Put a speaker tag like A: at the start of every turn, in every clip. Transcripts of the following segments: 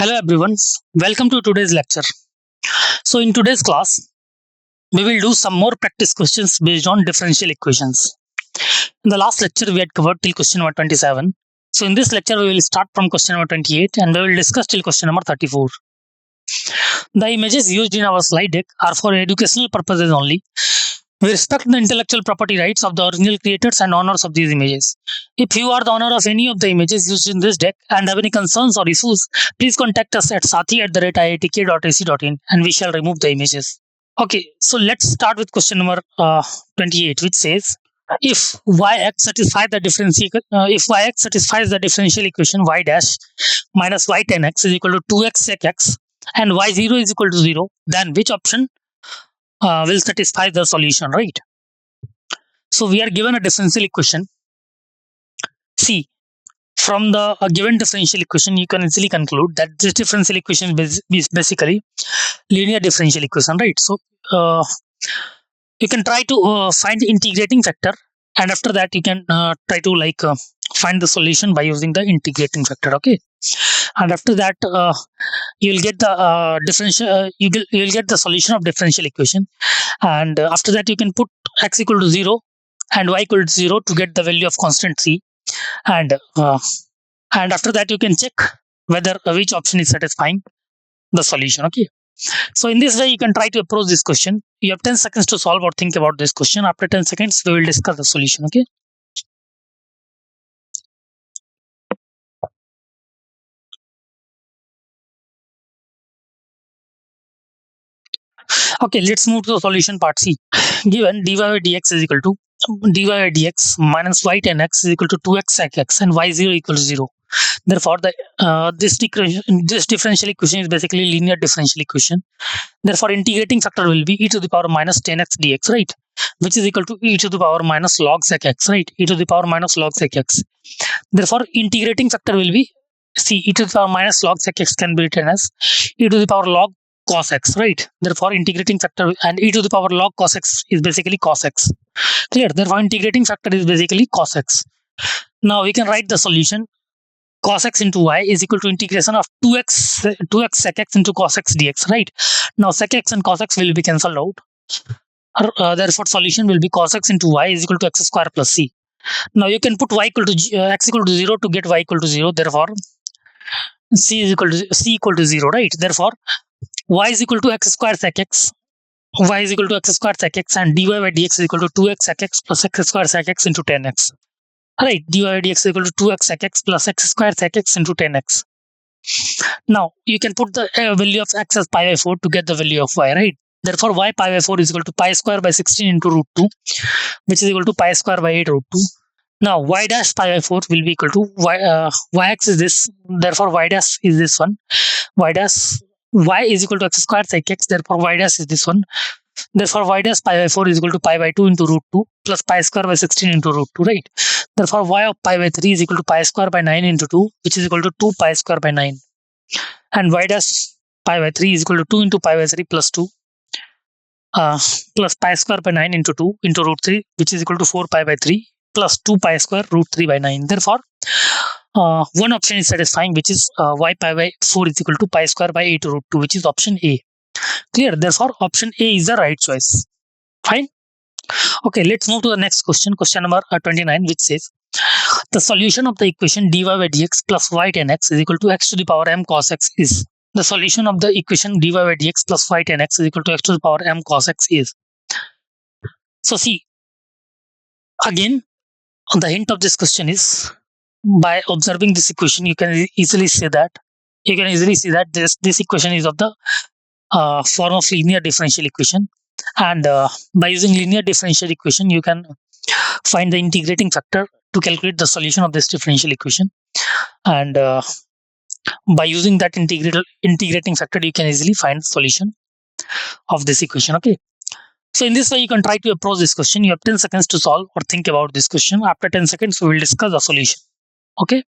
A: Hello everyone, welcome to today's lecture. So in today's class, we will do some more practice questions based on differential equations. In the last lecture, we had covered till question number 27. So in this lecture, we will start from question number 28 and we will discuss till question number 34. The images used in our slide deck are for educational purposes only. We respect the intellectual property rights of the original creators and owners of these images. If you are the owner of any of the images used in this deck and have any concerns or issues, please contact us at sathi@iitk.ac.in and we shall remove the images. Okay, so let's start with question number 28, which says if yx satisfies the differential equation y dash minus y 10x is equal to 2x sec x and y0 is equal to 0, then which option will satisfy the solution, right? So we are given a differential equation. See, from the given differential equation, you can easily conclude that this differential equation is basically linear differential equation, right? So you can try to find the integrating factor, and after that you can try to find the solution by using the integrating factor. Okay, and after that you'll get the differential. You'll get the solution of differential equation, and after that you can put x equal to 0 and y equal to 0 to get the value of constant c, and after that you can check whether which option is satisfying the solution. Okay, so in this way you can try to approach this question. You have 10 seconds to solve or think about this question. After 10 seconds we will discuss the solution. Okay, let's move to the solution part. C. Given dy by dx is equal to dy by dx minus y 10x is equal to 2x sec x and y0 equal to 0. Therefore, this differential equation is basically linear differential equation. Therefore, integrating factor will be e to the power minus 10x dx, right? Which is equal to e to the power minus log sec x, right? E to the power minus log sec x. Therefore, integrating factor will be e to the power minus log sec x can be written as e to the power log cos x, right? Therefore, integrating factor and e to the power log cos x is basically cos x. Clear? Therefore, integrating factor is basically cos x. Now we can write the solution. Cos x into y is equal to integration of 2x sec x into cos x dx, right? Now sec x and cos x will be cancelled out. Therefore, solution will be cos x into y is equal to x square plus c. Now you can put y equal to x equal to 0 to get y equal to 0. Therefore, c equal to 0, right? Therefore, y is equal to x square sec x. Y is equal to x square sec x and dy by dx is equal to 2x sec x plus x square sec x into 10x. Right, dy by dx is equal to 2x sec x plus x square sec x into 10x. Now you can put the value of x as pi by 4 to get the value of y, right? Therefore, y pi by 4 is equal to pi square by 16 into root 2, which is equal to pi square by 8 root 2. Now y dash pi by 4 will be equal to yx is this. Therefore, y dash is this one. Y is equal to x square sec x. Therefore, y dash is this one. Therefore, y dash pi by 4 is equal to pi by 2 into root 2 plus pi square by 16 into root 2, right? Therefore, y of pi by 3 is equal to pi square by 9 into 2, which is equal to 2 pi square by 9. And y dash pi by 3 is equal to 2 into pi by 3 plus 2 plus pi square by 9 into 2 into root 3, which is equal to 4 pi by 3 plus 2 pi square root 3 by 9. Therefore, one option is satisfying, which is y pi by 4 is equal to pi square by 8 root 2, which is option A. Clear? Therefore, option A is the right choice. Fine. Okay, let's move to the next question. Question number 29, which says the solution of the equation dy by dx plus y 10x is equal to x to the power m cos x is. The solution of the equation dy by dx plus y 10x is equal to x to the power m cos x is. So see, again, the hint of this question is by observing this equation, you can easily see that this equation is of the form of linear differential equation, and by using linear differential equation, you can find the integrating factor to calculate the solution of this differential equation, and by using that integrating factor, you can easily find the solution of this equation. Okay, so in this way you can try to approach this question. You have 10 seconds to solve or think about this question. After 10 seconds we will discuss the solution. Okay,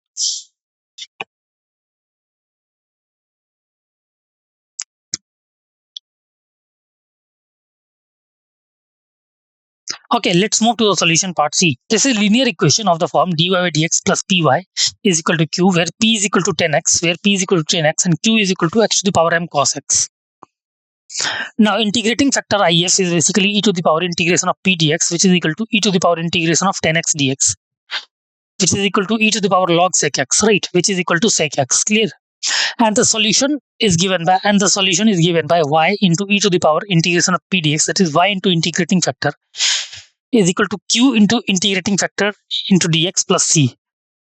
A: Okay, let's move to the solution part C. This is linear equation of the form dy by dx plus py is equal to q, where p is equal to 10x, where p is equal to 10x, and q is equal to x to the power m cos x. Now, integrating factor if is basically e to the power integration of p dx, which is equal to e to the power integration of 10x dx, which is equal to e to the power log sec x, right? Which is equal to sec x. Clear? And the solution is given by y into e to the power integration of p dx, that is y into integrating factor is equal to q into integrating factor into dx plus c.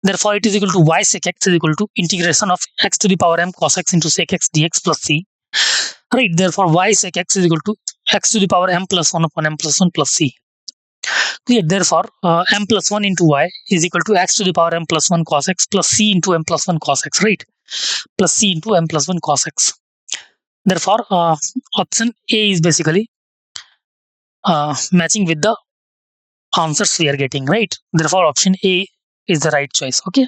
A: Therefore, it is equal to y sec x is equal to integration of x to the power m cos x into sec x dx plus c. Right. Therefore, y sec x is equal to x to the power m plus 1 upon m plus 1 plus c. Clear? Therefore, m plus 1 into y is equal to x to the power m plus 1 cos x plus c into m plus 1 cos x, right? Plus c into m plus 1 cos x. Therefore, option A is basically matching with the answers we are getting, right? Therefore, option A is the right choice. Okay,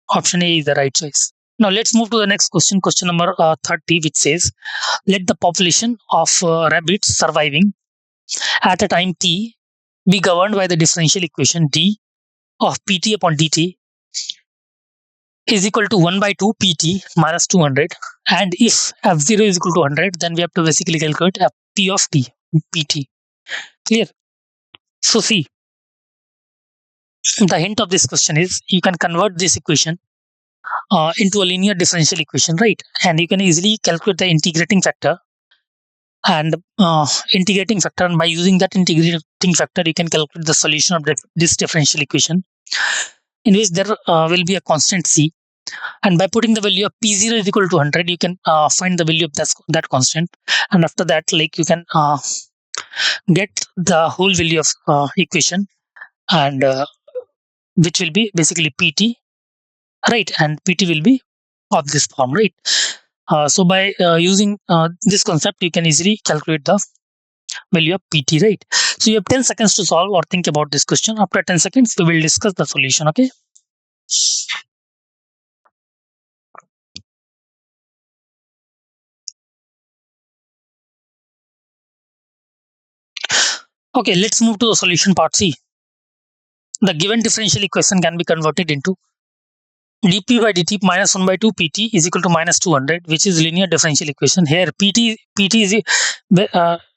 A: option A is the right choice. Now let's move to the next question, question number 30, which says, let the population of rabbits surviving at a time t be governed by the differential equation d of pt upon dt is equal to 1 by 2 pt minus 200, and if f0 is equal to 100, then we have to basically calculate p of t, pt. Clear? So see, the hint of this question is you can convert this equation into a linear differential equation, right? And you can easily calculate the integrating factor, and by using that integrating factor, you can calculate the solution of this differential equation, in which there will be a constant c, and by putting the value of p0 is equal to 100, you can find the value of that constant, and after that, like, you can get the whole value of equation, and which will be basically pt, right? And pt will be of this form, right? So by using this concept, you can easily calculate the value of pt, right? So you have 10 seconds to solve or think about this question. After 10 seconds, we will discuss the solution. Okay. Okay, let's move to the solution part C. The given differential equation can be converted into dp by dt minus 1 by 2 pt is equal to minus 200, which is linear differential equation. Here pt is a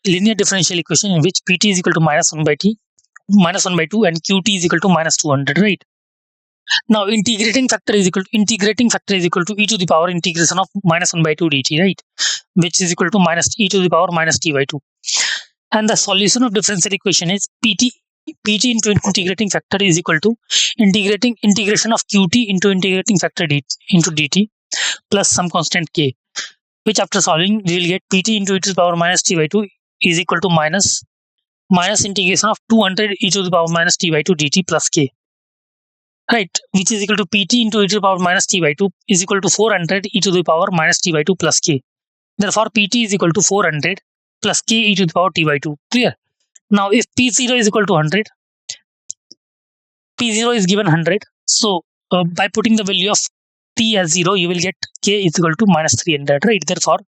A: linear differential equation in which pt is equal to minus 1 by 2, and qt is equal to minus 200, right? Now integrating factor is equal to e to the power integration of minus 1 by 2 dt, right? Which is equal to minus e to the power minus t by 2. And the solution of differential equation is pt into integrating factor is equal to integration of qt into integrating factor into dt plus some constant k, which after solving we will get pt into e to the power minus t by 2 is equal to minus integration of 200 e to the power minus t by 2 dt plus k, right? Which is equal to pt into e to the power minus t by 2 is equal to 400 e to the power minus t by 2 plus k. Therefore, pt is equal to 400 plus k e to the power t by 2. Clear? Now, if p0 is equal to 100, p0 is given 100. So, by putting the value of t as 0, you will get k is equal to minus 300, right? Therefore,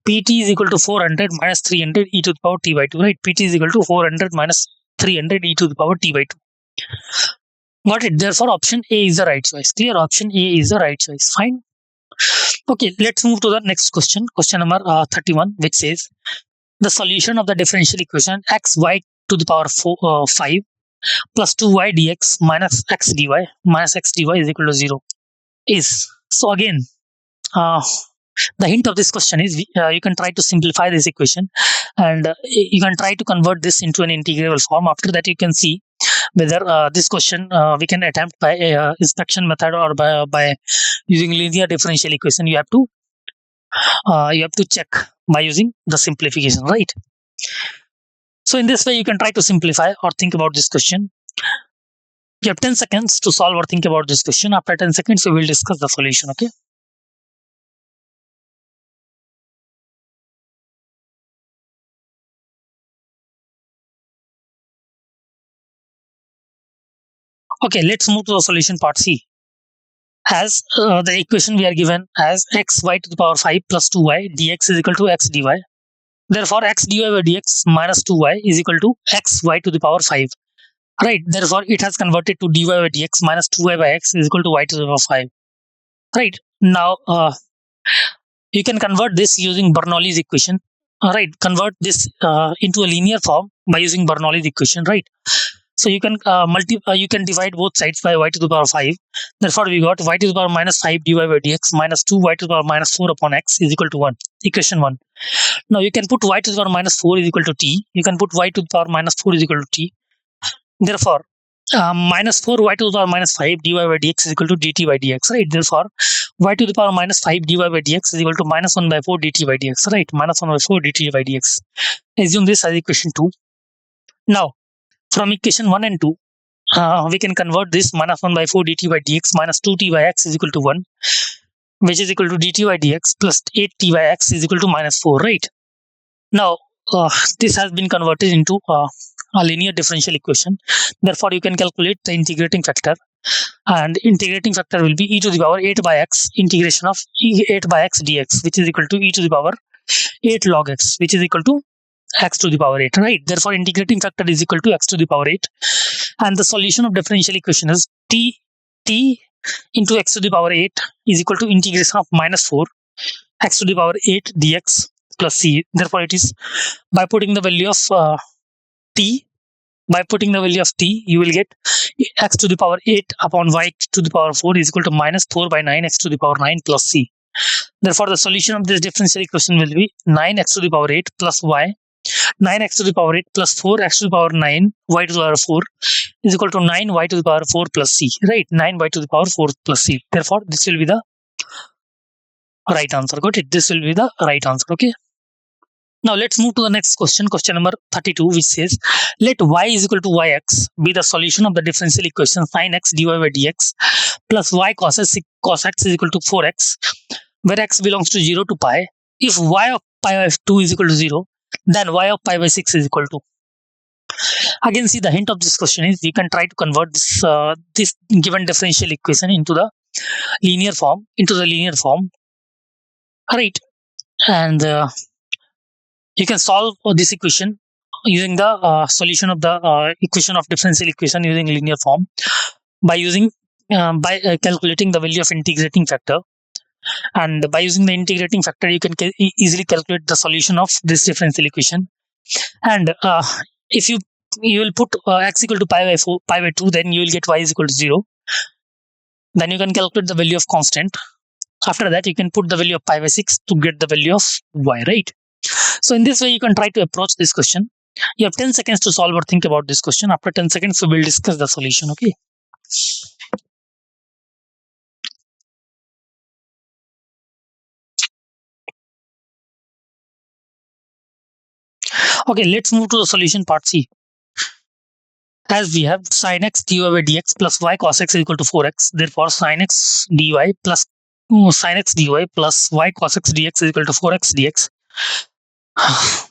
A: pt is equal to 400 minus 300 e to the power t by 2, right? Pt is equal to 400 minus 300 e to the power t by 2. Got it? Therefore, option A is the right choice. Clear? Option A is the right choice. Fine. Okay, let's move to the next question. Question number 31, which says, the solution of the differential equation xy to the power 5 plus 2y dx minus x dy is equal to 0 is. So again, the hint of this question is you can try to simplify this equation, and you can try to convert this into an integrable form. After that, you can see whether this question we can attempt by inspection method or by using linear differential equation. You have to check by using the simplification, right? So in this way, you can try to simplify or think about this question. You have 10 seconds to solve or think about this question. After 10 seconds, we will discuss the solution. Okay. Okay, let's move to the solution part C. As the equation we are given as xy to the power 5 plus 2y dx is equal to x dy, Therefore, x dy by dx minus 2y is equal to xy to the power 5. Right. Therefore, it has converted to dy by dx minus 2y by x is equal to y to the power 5. Right. Now, you can convert this using Bernoulli's equation. Right. Convert this into a linear form by using Bernoulli's equation. Right. So you can you can divide both sides by y to the power 5. Therefore, we got y to the power minus 5 dy by dx minus 2y to the power minus 4 upon x is equal to 1. Equation 1. Now you can put y to the power minus 4 is equal to t. You can put y to the power minus 4 is equal to t. Therefore, minus 4 y to the power minus 5 dy by dx is equal to dt by dx, right? Therefore, y to the power minus 5 dy by dx is equal to minus 1 by 4 dt by dx, right? Minus 1 by 4 dt by dx. Assume this as equation 2. Now, from equation 1 and 2, we can convert this minus 1 by 4 dt by dx minus 2t by x is equal to 1, which is equal to dt by dx plus 8t by x is equal to minus 4, right? Now, this has been converted into a linear differential equation. Therefore, you can calculate the integrating factor, and integrating factor will be e to the power 8 by x integration of 8 by x dx, which is equal to e to the power 8 log x, which is equal to x to the power 8, right? Therefore, integrating factor is equal to x to the power 8, and the solution of differential equation is t into x to the power 8 is equal to integration of minus 4 x to the power 8 dx plus c. Therefore, it is by putting the value of t, you will get x to the power 8 upon y to the power 4 is equal to minus 4 by 9 x to the power 9 plus c. Therefore, the solution of this differential equation will be 9x to the power 8 plus y, 9x to the power 8 plus 4x to the power 9 y to the power 4 is equal to 9y to the power 4 plus c, right? 9y to the power 4 plus c. Therefore, this will be the right answer. Got it? This will be the right answer. Okay. Now let's move to the next question, question number 32, which says, let y is equal to yx be the solution of the differential equation sin x dy by dx plus y cos x is equal to 4x, where x belongs to 0 to pi. If y of pi by 2 is equal to 0, then y of pi by 6 is equal to. Again, see, the hint of this question is you can try to convert this given differential equation into the linear form, right? And you can solve this equation using the solution of the equation of differential equation using linear form by using calculating the value of integrating factor. And by using the integrating factor, you can easily calculate the solution of this differential equation. And if you will put x equal to pi by 2, then you will get y is equal to 0. Then you can calculate the value of constant. After that, you can put the value of pi by 6 to get the value of y, right? So in this way, you can try to approach this question. You have 10 seconds to solve or think about this question. After 10 seconds, we will discuss the solution. Okay. Okay, let's move to the solution part C. As we have sin x dy by dx plus y cos x is equal to 4x. Therefore, sin x dy plus y cos x dx is equal to 4x dx,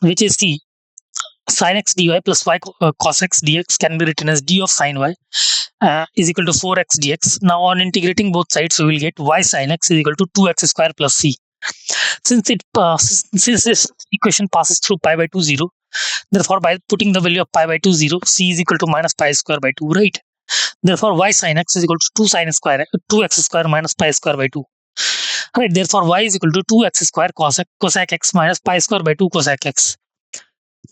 A: which is the sin x dy plus y cos x dx can be written as d of sin y is equal to 4x dx. Now, on integrating both sides, we will get y sin x is equal to 2x square plus c. Since this equation passes through pi by 2 0, therefore by putting the value of pi by 2 0, c is equal to minus pi square by 2, right? Therefore, y sin x is equal to 2x square minus pi square by 2. Right, therefore y is equal to 2x square cosec x minus pi square by 2 cosec x.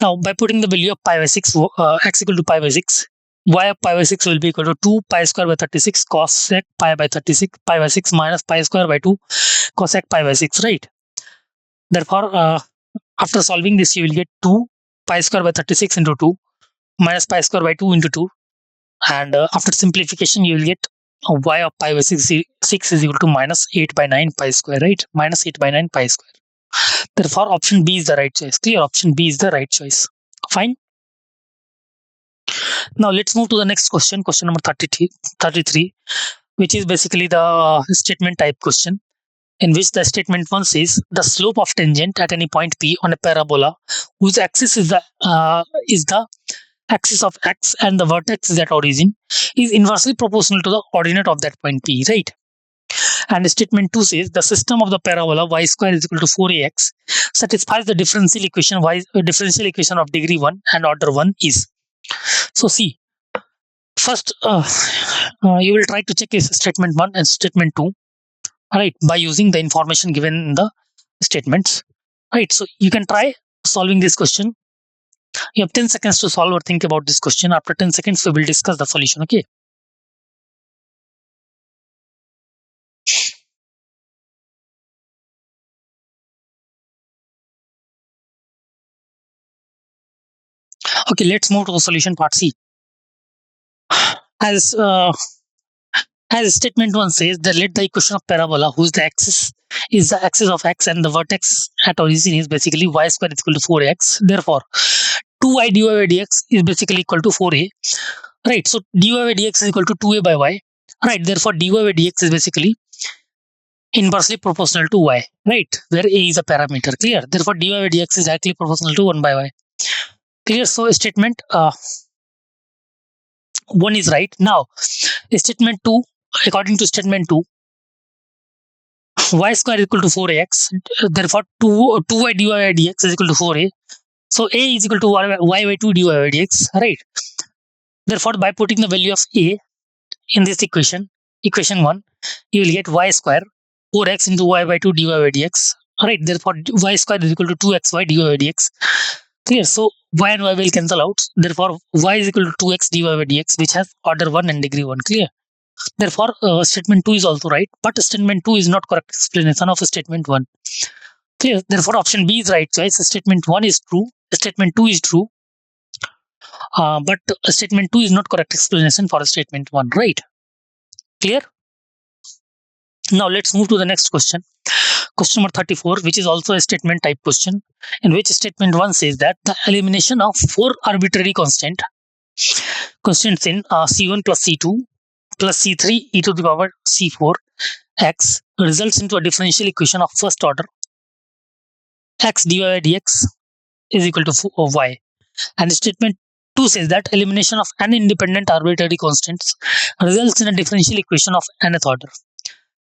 A: Now, by putting the value of pi by 6, x equal to pi by 6, y of pi by 6 will be equal to 2 pi square by 36 cosec pi by 36 pi by 6 minus pi square by 2 cosec pi by 6, right? Therefore, after solving this, you will get 2 pi square by 36 into 2 minus pi square by 2 into 2, and after simplification, you will get y of pi by 6 is equal to minus 8 by 9 pi square, right? Minus 8 by 9 pi square. Therefore, option B is the right choice. Clear? Option B is the right choice. Fine. Now, let's move to the next question, question number 33, which is basically the statement type question, in which the statement 1 says the slope of tangent at any point P on a parabola whose axis is the axis of x and the vertex is at origin is inversely proportional to the ordinate of that point P, right? And statement 2 says the system of the parabola y square is equal to 4ax satisfies the differential equation of degree 1 and order 1 is. So see, first you will try to check is statement 1 and statement 2, right, by using the information given in the statements, right. So you can try solving this question. You have 10 seconds to solve or think about this question. After 10 seconds we will discuss the solution. Okay. Okay, let's move to the solution part C. As statement 1 says, that let the equation of parabola whose the axis is the axis of x and the vertex at origin is basically y square is equal to 4x. Therefore, 2y dy by dx is basically equal to 4a. Right. So dy by dx is equal to 2a by y. Right. Therefore, dy by dx is basically inversely proportional to y. Right. Where a is a parameter. Clear. Therefore, dy by dx is directly proportional to 1 by y. Clear. So statement 1 is right. Now, statement 2, according to statement 2, y square is equal to 4x. Therefore, 2y dy by dx is equal to 4a. So a is equal to y by 2 dy by dx. Right. Therefore, by putting the value of a in this equation 1, you will get y square 4x into y by 2 dy by dx. Right. Therefore, y square is equal to 2xy dy by dx. Clear. So y and y will cancel out. Therefore, y is equal to 2x dy by dx, which has order 1 and degree 1. Clear. Therefore, statement 2 is also right, but statement 2 is not correct explanation of statement 1. Clear. Therefore, option B is right choice. Statement 1 is true. Statement 2 is true. But statement 2 is not correct explanation for statement 1. Right. Clear. Now let's move to the next question. Question number 34, which is also a statement type question, in which statement 1 says that the elimination of 4 arbitrary constants in C1 plus C2 plus C3 e to the power C4 x results into a differential equation of first order x dy by dx is equal to y. And statement 2 says that elimination of n independent arbitrary constants results in a differential equation of nth order.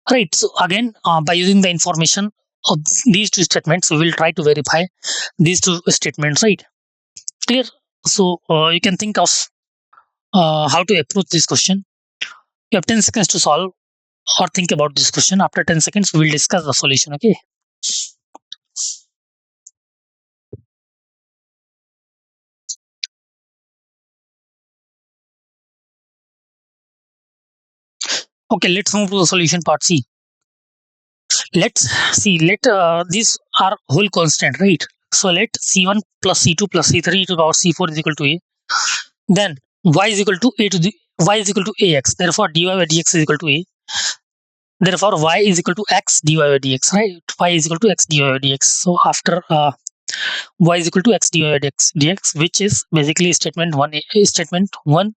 A: Right. So again, by using the information of these two statements, we will try to verify these two statements. Right. Clear. So you can think of how to approach this question. You have 10 seconds to solve or think about this question. After 10 seconds, we will discuss the solution. Okay. Okay, let's move to the solution part C. Let's see, these are whole constant, right? So let C1 plus C2 plus C3 to the power C4 is equal to A. Then y is equal to ax. Therefore, dy by dx is equal to A. Therefore, y is equal to x dy by dx, right? Y is equal to x dy by dx. So after y is equal to x dy by dx, which is basically statement 1. Statement 1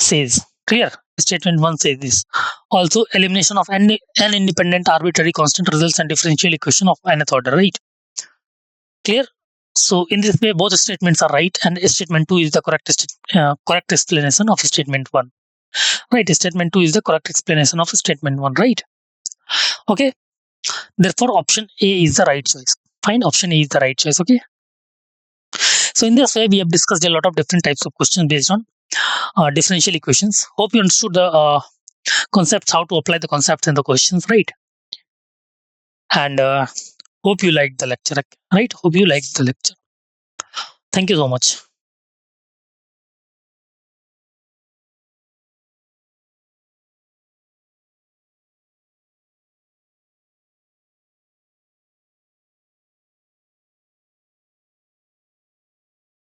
A: says, clear. Statement 1 says this. Also, elimination of an independent arbitrary constant results in differential equation of nth order, right? Clear. So in this way, both statements are right, and statement 2 is the correct explanation of statement 1. Right. Statement 2 is the correct explanation of statement 1. Right. Okay. Therefore, option A is the right choice. Fine. Option A is the right choice. Okay. So in this way, we have discussed a lot of different types of questions based on differential equations. Hope you understood the concepts, how to apply the concepts in the questions, right? And hope you liked the lecture, right? Hope you liked the lecture. Thank you so much.